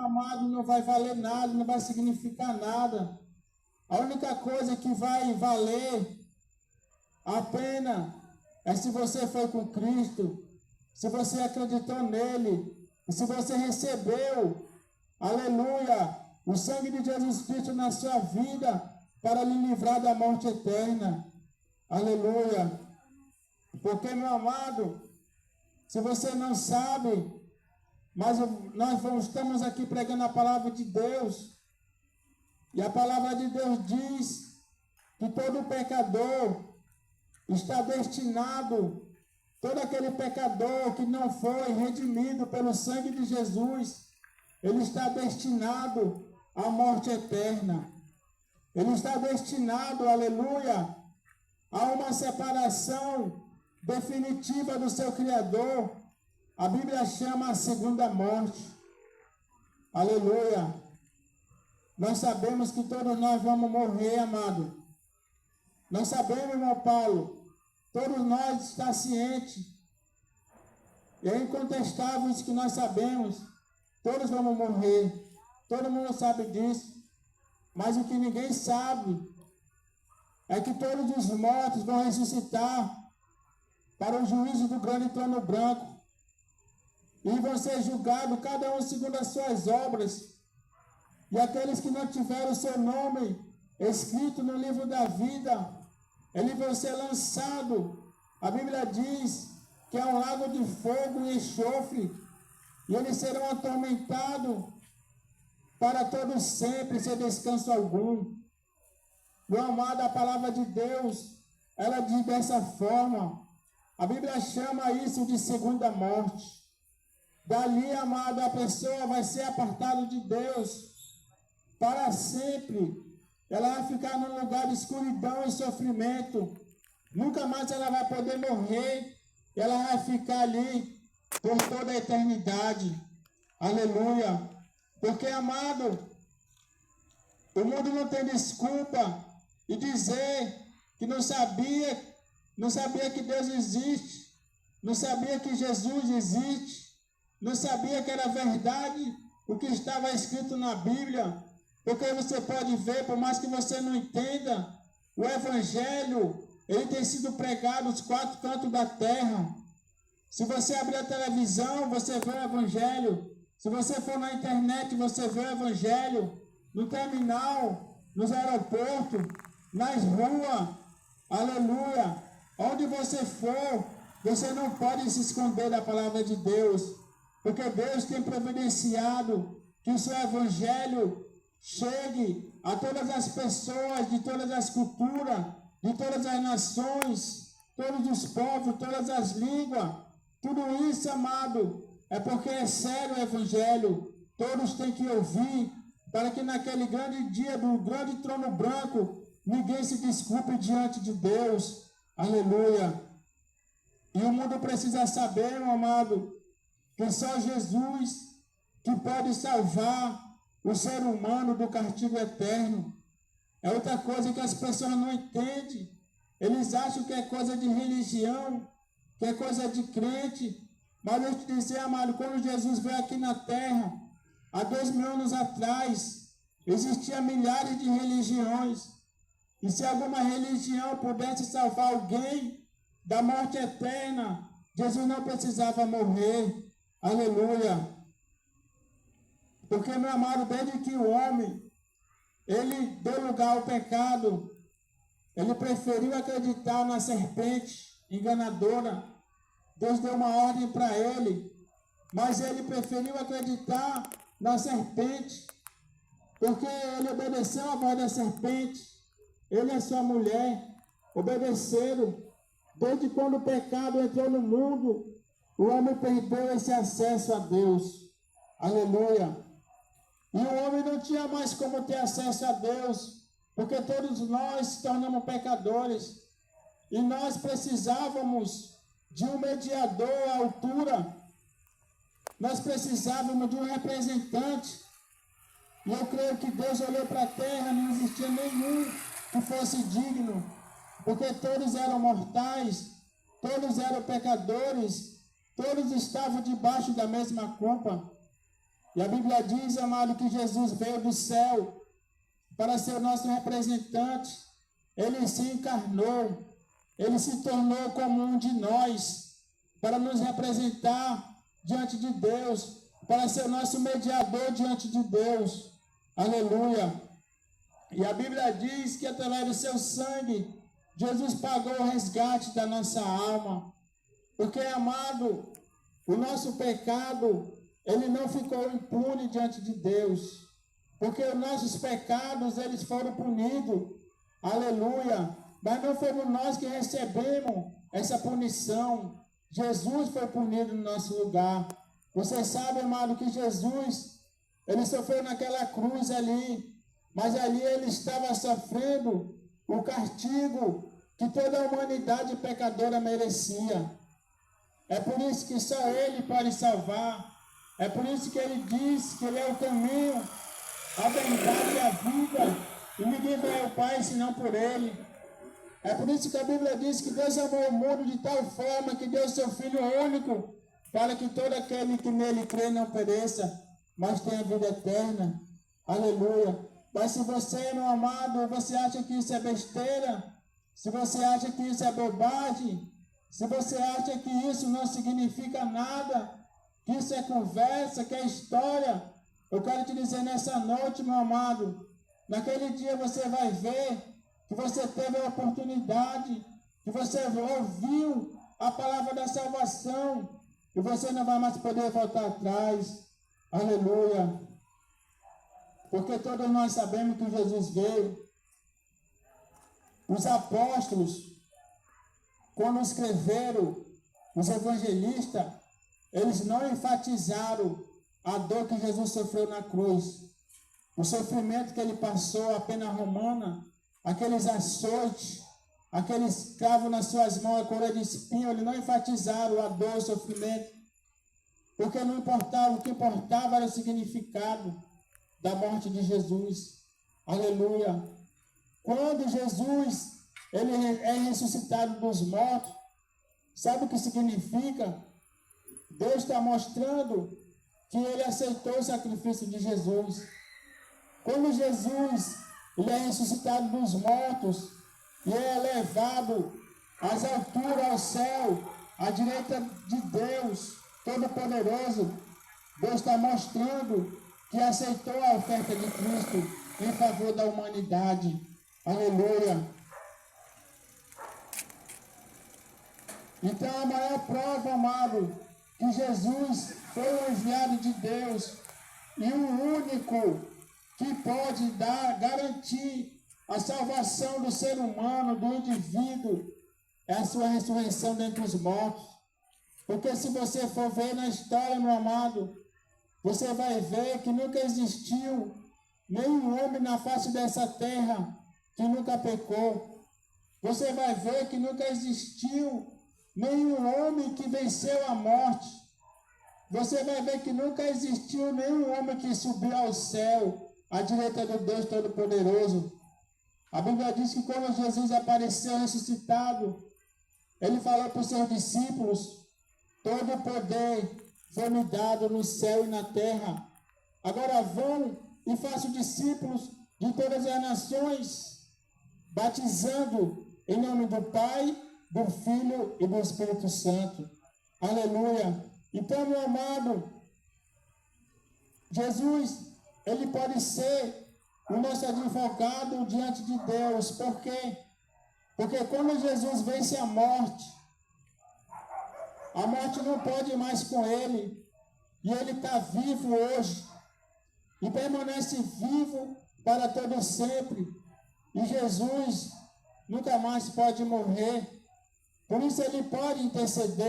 meu amado, não vai valer nada, não vai significar nada. A única coisa que vai valer a pena é se você foi com Cristo, se você acreditou nele, e se você recebeu, aleluia, o sangue de Jesus Cristo na sua vida para lhe livrar da morte eterna. Aleluia. Porque, meu amado, se você não sabe, mas nós estamos aqui pregando a palavra de Deus. E a palavra de Deus diz que todo pecador está destinado, todo aquele pecador que não foi redimido pelo sangue de Jesus, ele está destinado à morte eterna. Ele está destinado, aleluia, a uma separação definitiva do seu Criador. A Bíblia chama a segunda morte. Aleluia. Nós sabemos que todos nós vamos morrer, amado. Nós sabemos, irmão Paulo, todos nós está ciente. E é incontestável isso que nós sabemos. Todos vamos morrer. Todo mundo sabe disso. Mas o que ninguém sabe é que todos os mortos vão ressuscitar para o juízo do grande trono branco. E vão ser julgados, cada um segundo as suas obras. E aqueles que não tiveram o seu nome escrito no livro da vida, eles vão ser lançados. A Bíblia diz que é um lago de fogo e enxofre. E eles serão atormentados para todos sempre, sem descanso algum. Meu amado, a palavra de Deus, ela diz dessa forma. A Bíblia chama isso de segunda morte. Dali, amado, a pessoa vai ser apartada de Deus para sempre. Ela vai ficar num lugar de escuridão e sofrimento. Nunca mais ela vai poder morrer. Ela vai ficar ali por toda a eternidade. Aleluia. Porque, amado, o mundo não tem desculpa de dizer que não sabia que Deus existe, não sabia que Jesus existe, não sabia que era verdade o que estava escrito na Bíblia. Porque você pode ver, por mais que você não entenda, o Evangelho, ele tem sido pregado nos quatro cantos da terra. Se você abrir a televisão, você vê o Evangelho. Se você for na internet, você vê o Evangelho. No terminal, nos aeroportos, nas ruas. Aleluia. Onde você for, você não pode se esconder da palavra de Deus. Porque Deus tem providenciado que o seu Evangelho chegue a todas as pessoas, de todas as culturas, de todas as nações, todos os povos, todas as línguas. Tudo isso, amado, é porque é sério o Evangelho. Todos têm que ouvir, para que naquele grande dia do grande trono branco, ninguém se desculpe diante de Deus. Aleluia. E o mundo precisa saber, meu amado, que só Jesus que pode salvar o ser humano do castigo eterno. É outra coisa que as pessoas não entendem. Eles acham que é coisa de religião, que é coisa de crente. Mas eu te dizer, amado, quando Jesus veio aqui na terra, há 2000 anos atrás, existiam milhares de religiões. E se alguma religião pudesse salvar alguém da morte eterna, Jesus não precisava morrer. Aleluia. Porque, meu amado, desde que o homem, ele deu lugar ao pecado, ele preferiu acreditar na serpente enganadora. Deus deu uma ordem para ele, mas ele preferiu acreditar na serpente, porque ele obedeceu a voz da serpente. Ele e sua mulher obedeceram. Desde quando o pecado entrou no mundo, o homem perdeu esse acesso a Deus. Aleluia. E o homem não tinha mais como ter acesso a Deus, porque todos nós se tornamos pecadores. E nós precisávamos de um mediador à altura. Nós precisávamos de um representante. E eu creio que Deus olhou para a terra, não existia nenhum que fosse digno, porque todos eram mortais, todos eram pecadores, todos estavam debaixo da mesma culpa. E a Bíblia diz, amado, que Jesus veio do céu para ser o nosso representante. Ele se encarnou, ele se tornou como um de nós, para nos representar diante de Deus, para ser o nosso mediador diante de Deus. Aleluia! E a Bíblia diz que através do seu sangue, Jesus pagou o resgate da nossa alma. Porque, amado, o nosso pecado, ele não ficou impune diante de Deus. Porque os nossos pecados, eles foram punidos. Aleluia! Mas não fomos nós que recebemos essa punição. Jesus foi punido no nosso lugar. Você sabe, amado, que Jesus, ele sofreu naquela cruz ali. Mas ali ele estava sofrendo o castigo que toda a humanidade pecadora merecia. É por isso que só ele pode salvar. É por isso que ele diz que ele é o caminho, a verdade e a vida. E ninguém vai ao Pai senão por ele. É por isso que a Bíblia diz que Deus amou o mundo de tal forma que deu seu Filho único, para que todo aquele que nele crê não pereça, mas tenha vida eterna. Aleluia. Mas se você, meu amado, você acha que isso é besteira, se você acha que isso é bobagem, se você acha que isso não significa nada, que isso é conversa, que é história, eu quero te dizer nessa noite, meu amado, naquele dia você vai ver que você teve a oportunidade, que você ouviu a palavra da salvação, e você não vai mais poder voltar atrás. Aleluia. Porque todos nós sabemos que Jesus veio. Os apóstolos, quando escreveram, os evangelistas, eles não enfatizaram a dor que Jesus sofreu na cruz, o sofrimento que ele passou, a pena romana, aqueles açoites, aqueles cravos nas suas mãos, a coroa de espinho, eles não enfatizaram a dor, o sofrimento, porque não importava, o que importava era o significado da morte de Jesus. Aleluia. Quando Jesus ele é ressuscitado dos mortos, sabe o que significa? Deus está mostrando que ele aceitou o sacrifício de Jesus. Quando Jesus ele é ressuscitado dos mortos e é levado às alturas, ao céu, à direita de Deus Todo-Poderoso, Deus está mostrando que aceitou a oferta de Cristo em favor da humanidade. Aleluia. Então a maior prova, amado, que Jesus foi o enviado de Deus e o único que pode garantir a salvação do ser humano, do indivíduo, é a sua ressurreição dentre os mortos. Porque se você for ver na história, meu amado, você vai ver que nunca existiu nenhum homem na face dessa terra que nunca pecou. Você vai ver que nunca existiu nenhum homem que venceu a morte. Você vai ver que nunca existiu nenhum homem que subiu ao céu, à direita do Deus Todo-Poderoso. A Bíblia diz que quando Jesus apareceu ressuscitado, ele falou para os seus discípulos: todo o poder foi-me dado no céu e na terra. Agora vão e façam discípulos de todas as nações, batizando em nome do Pai, do Filho e do Espírito Santo. Aleluia. Então, meu amado, Jesus, ele pode ser o nosso advogado diante de Deus. Por quê? Porque quando Jesus vence a morte não pode mais com ele. E ele está vivo hoje. E permanece vivo para todo sempre. E Jesus nunca mais pode morrer. Por isso ele pode interceder.